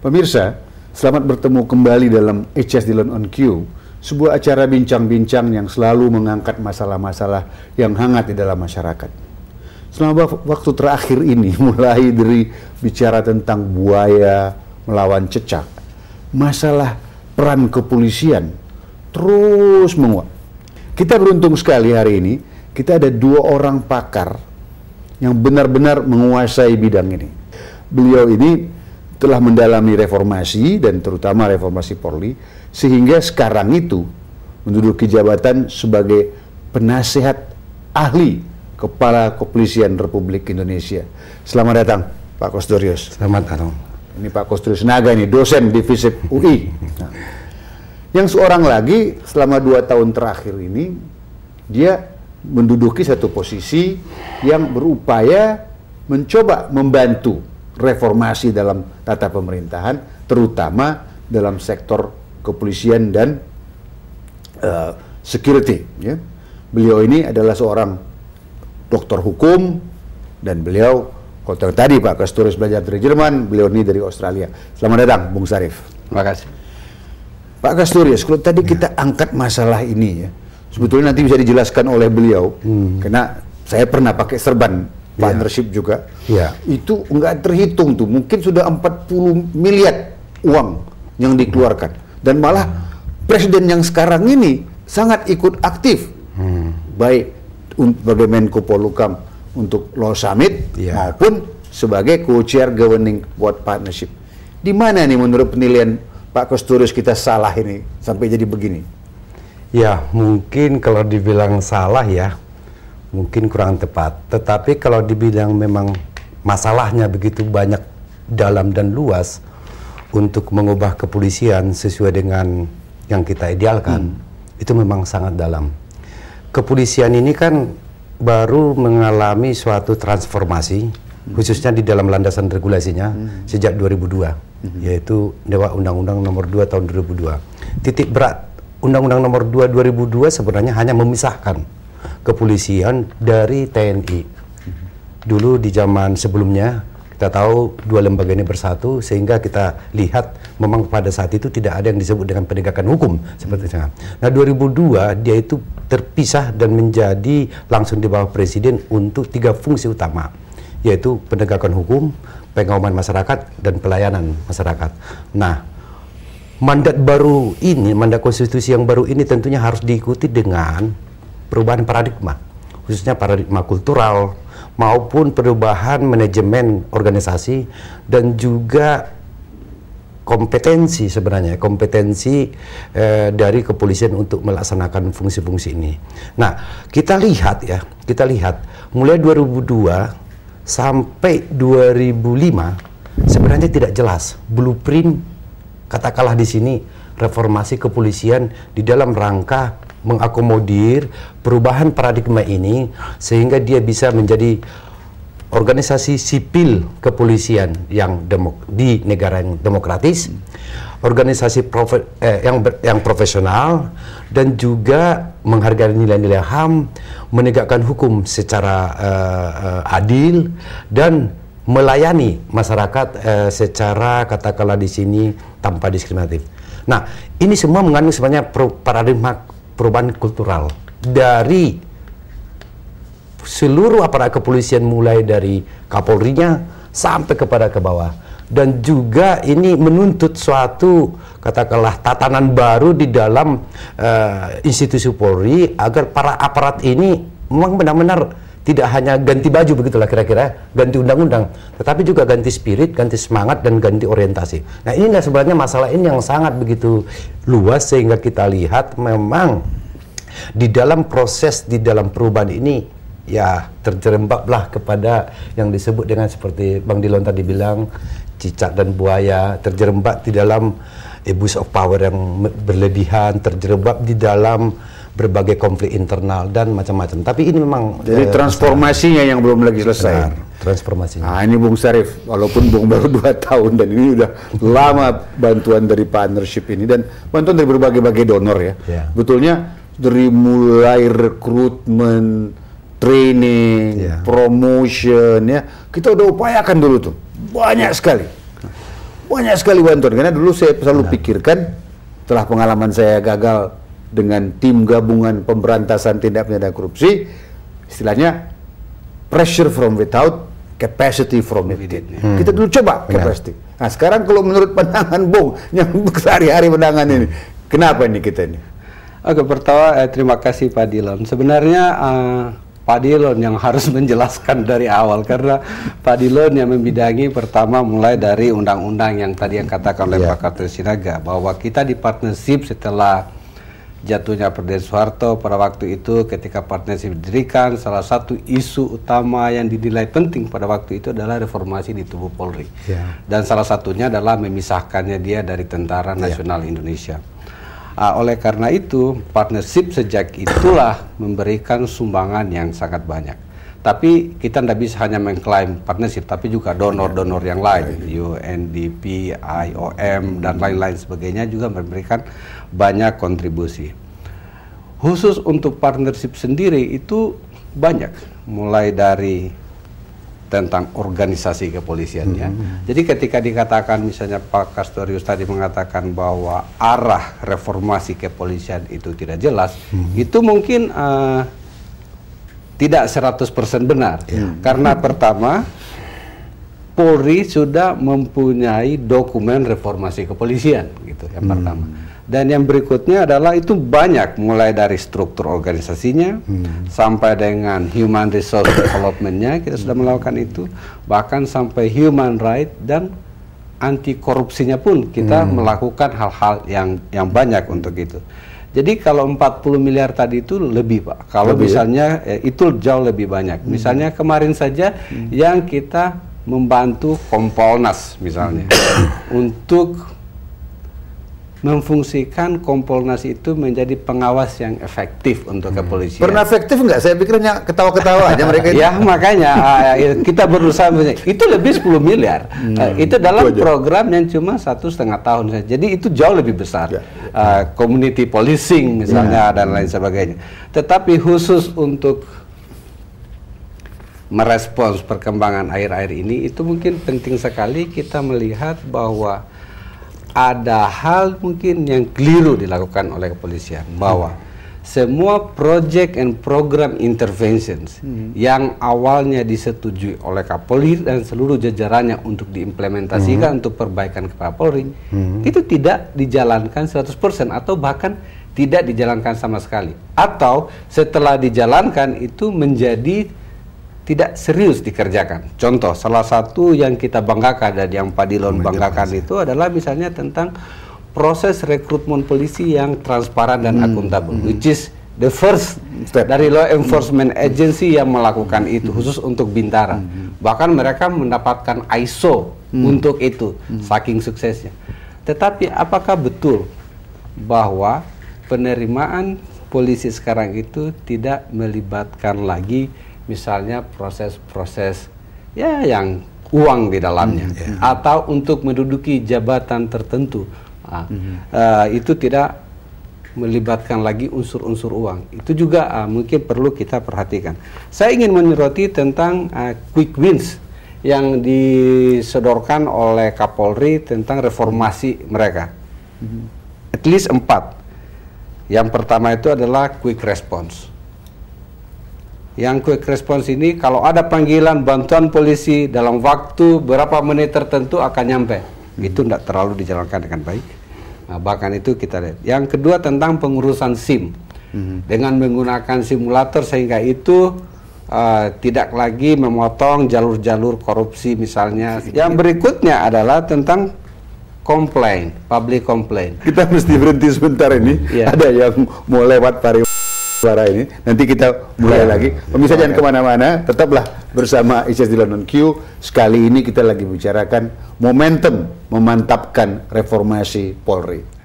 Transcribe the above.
Pemirsa, selamat bertemu kembali dalam HS Dillon on Q, sebuah acara bincang-bincang yang selalu mengangkat masalah-masalah yang hangat di dalam masyarakat. Selama waktu terakhir ini, mulai dari bicara tentang buaya melawan cecak, masalah peran kepolisian terus menguat. Kita beruntung sekali hari ini, kita ada dua orang pakar yang benar-benar menguasai bidang ini. Beliau ini telah mendalami reformasi dan terutama reformasi Polri, sehingga sekarang itu menduduki jabatan sebagai penasehat ahli Kepala Kepolisian Republik Indonesia. Selamat datang, Pak Kostorius. Selamat datang. Ini Pak Kostorius Naga, ini dosen di FISIP UI. Nah, yang seorang lagi selama 2 tahun terakhir ini, dia menduduki satu posisi yang berupaya mencoba membantu reformasi dalam tata pemerintahan, terutama dalam sektor kepolisian dan security. Ya. Beliau ini adalah seorang doktor hukum, dan beliau, kalau tadi Pak Kostorius belajar dari Jerman, beliau ini dari Australia. Selamat datang, Bung Sarif. Terima kasih. Pak Kostorius, kalau tadi kita angkat masalah ini, ya, sebetulnya nanti bisa dijelaskan oleh beliau, karena saya pernah pakai serban partnership juga, itu nggak terhitung tuh, mungkin sudah 40 miliar uang yang dikeluarkan, dan malah presiden yang sekarang ini sangat ikut aktif, baik sebagai Menko Polhukam untuk Law Summit maupun sebagai co-chair Governing Board Partnership. Di mana nih menurut penilaian Pak Kostorius kita salah ini sampai jadi begini? Ya, mungkin kalau dibilang salah ya, mungkin kurang tepat. Tetapi kalau dibilang memang masalahnya begitu banyak, dalam dan luas untuk mengubah kepolisian sesuai dengan yang kita idealkan, itu memang sangat dalam. Kepolisian ini kan baru mengalami suatu transformasi, khususnya di dalam landasan regulasinya sejak 2002, yaitu lewat Undang-Undang Nomor 2 Tahun 2002. Titik berat Undang-Undang Nomor 2 2002 sebenarnya hanya memisahkan kepolisian dari TNI. Dulu di zaman sebelumnya kita tahu dua lembaga ini bersatu, sehingga kita lihat memang pada saat itu tidak ada yang disebut dengan penegakan hukum seperti itu. Nah, 2002 dia itu terpisah dan menjadi langsung di bawah presiden untuk 3 fungsi utama, yaitu penegakan hukum, pengawasan masyarakat, dan pelayanan masyarakat. Nah, mandat baru ini, mandat konstitusi yang baru ini tentunya harus diikuti dengan perubahan paradigma, khususnya paradigma kultural maupun perubahan manajemen organisasi, dan juga kompetensi sebenarnya, kompetensi dari kepolisian untuk melaksanakan fungsi-fungsi ini. Nah, kita lihat mulai 2002 sampai 2005 sebenarnya tidak jelas blueprint, katakanlah di sini reformasi kepolisian di dalam rangka mengakomodir perubahan paradigma ini, sehingga dia bisa menjadi organisasi sipil kepolisian yang di negara yang demokratis, organisasi yang profesional, dan juga menghargai nilai-nilai HAM, menegakkan hukum secara adil, dan melayani masyarakat secara katakanlah di sini tanpa diskriminatif. Nah, ini semua mengandung sebenarnya paradigma perubahan kultural dari seluruh aparat kepolisian, mulai dari Kapolrinya sampai kepada ke bawah, dan juga ini menuntut suatu katakanlah tatanan baru di dalam institusi Polri, agar para aparat ini memang benar-benar tidak hanya ganti baju begitulah kira-kira, ganti undang-undang, tetapi juga ganti spirit, ganti semangat, dan ganti orientasi. Nah, inilah sebenarnya masalah ini yang sangat begitu luas, sehingga kita lihat memang di dalam proses, di dalam perubahan ini ya terjerembablah kepada yang disebut dengan seperti Bang Dillon tadi bilang, cicak dan buaya, terjerembab di dalam abuse of power yang berlebihan, terjerembab di dalam berbagai konflik internal dan macam-macam. Tapi ini memang jadi transformasinya yang belum lagi selesai. Benar, transformasinya. Nah, ini Bung Sarif, walaupun Bung baru 2 tahun dan ini udah lama bantuan dari partnership ini dan bantuan dari berbagai donor ya. Betulnya dari mulai rekrutmen, training, promotion ya, kita udah upayakan dulu tuh banyak sekali. banyak sekali bantuan. Karena dulu saya selalu pikirkan, setelah pengalaman saya gagal dengan tim gabungan pemberantasan tindak pidana korupsi, istilahnya pressure from without, capacity from within. Kita dulu coba capacity. Nah sekarang kalau menurut pandangan Bung yang sehari-hari pandangan ini, kenapa ini kita ini? Oke, pertama terima kasih Pak Dilon. Sebenarnya Pak Dilon yang harus menjelaskan dari awal, karena Pak Dilon yang membidangi pertama mulai dari undang-undang yang tadi yang katakan oleh Pak Karto Sinaga, bahwa kita di partnership setelah jatuhnya Presiden Soeharto pada waktu itu, ketika partnership didirikan, salah satu isu utama yang dinilai penting pada waktu itu adalah reformasi di tubuh Polri. Dan salah satunya adalah memisahkannya dia dari Tentara Nasional Indonesia. Oleh karena itu, partnership sejak itulah memberikan sumbangan yang sangat banyak. Tapi kita tidak bisa hanya mengklaim partnership, tapi juga donor-donor yang lain, UNDP, IOM, dan lain-lain sebagainya juga memberikan banyak kontribusi. Khusus untuk partnership sendiri itu banyak, mulai dari tentang organisasi kepolisiannya. Jadi ketika dikatakan misalnya Pak Castorius tadi mengatakan bahwa arah reformasi kepolisian itu tidak jelas, itu mungkin tidak 100% benar. Karena pertama, Polri sudah mempunyai dokumen reformasi kepolisian, gitu yang pertama. Dan yang berikutnya adalah itu banyak, mulai dari struktur organisasinya sampai dengan human resource development-nya kita sudah melakukan itu, bahkan sampai human right dan anti korupsinya pun kita melakukan hal-hal yang banyak untuk itu. Jadi kalau 40 miliar tadi itu lebih Pak, kalau misalnya itu jauh lebih banyak. Misalnya kemarin saja yang kita membantu Kompolnas misalnya untuk memfungsikan Kompolnas itu menjadi pengawas yang efektif untuk kepolisian. Pernah efektif nggak? Saya pikir hanya ketawa-ketawa aja mereka ini. Ya makanya kita berusaha, itu lebih 10 miliar. Itu dalam program yang cuma 1,5 tahun saja. Jadi itu jauh lebih besar. Community policing misalnya dan lain sebagainya. Tetapi khusus untuk merespons perkembangan akhir-akhir ini, itu mungkin penting sekali kita melihat bahwa ada hal mungkin yang keliru dilakukan oleh kepolisian, bahwa semua project and program interventions yang awalnya disetujui oleh Kapolri dan seluruh jajarannya untuk diimplementasikan untuk perbaikan Kapolri, itu tidak dijalankan 100% atau bahkan tidak dijalankan sama sekali, atau setelah dijalankan itu menjadi tidak serius dikerjakan. Contoh, salah satu yang kita banggakan dan yang Pak Dilon banggakan itu adalah misalnya tentang proses rekrutmen polisi yang transparan dan akuntabel, which is the first step dari law enforcement agency yang melakukan itu, khusus untuk Bintara. Bahkan mereka mendapatkan ISO untuk itu, saking suksesnya. Tetapi apakah betul bahwa penerimaan polisi sekarang itu tidak melibatkan lagi misalnya proses-proses ya yang uang di dalamnya, atau untuk menduduki jabatan tertentu, itu tidak melibatkan lagi unsur-unsur uang. Itu juga mungkin perlu kita perhatikan. Saya ingin menyoroti tentang quick wins yang disodorkan oleh Kapolri tentang reformasi mereka. At least 4. Yang pertama itu adalah quick response. Yang quick response ini, kalau ada panggilan bantuan polisi dalam waktu berapa menit tertentu akan nyampe. Itu tidak terlalu dijalankan dengan baik. Nah, bahkan itu kita lihat. Yang kedua tentang pengurusan SIM. Dengan menggunakan simulator sehingga itu tidak lagi memotong jalur-jalur korupsi misalnya. Yang berikutnya adalah tentang komplain, public complaint. Kita mesti berhenti sebentar ini. Ada yang mau lewat suara ini, nanti kita mulai lagi. Pemirsa jangan kemana-mana, tetaplah bersama ICS Dilon on Q. Sekali ini kita lagi bicarakan momentum memantapkan reformasi Polri.